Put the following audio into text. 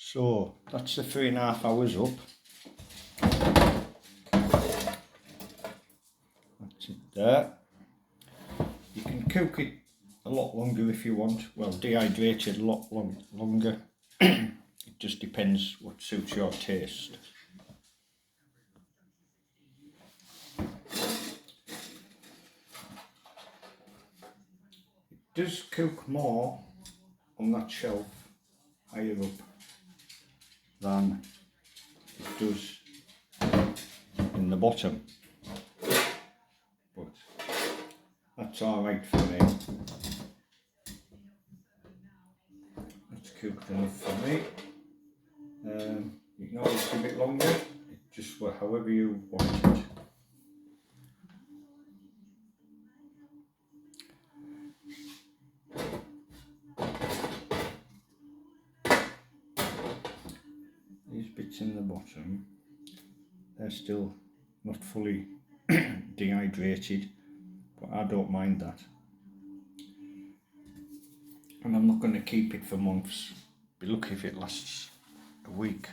So that's the 3.5 hours up. That's it there. You can cook it a lot longer if you want. Well, dehydrate it a lot longer. It just depends what suits your taste. It does cook more on that shelf higher up than it does in the bottom, but that's alright for me. That's cooked enough for me. You can always give it longer, just however you want it. These bits in the bottom, they're still not fully dehydrated, but I don't mind that. And I'm not going to keep it for months. Be lucky if it lasts a week.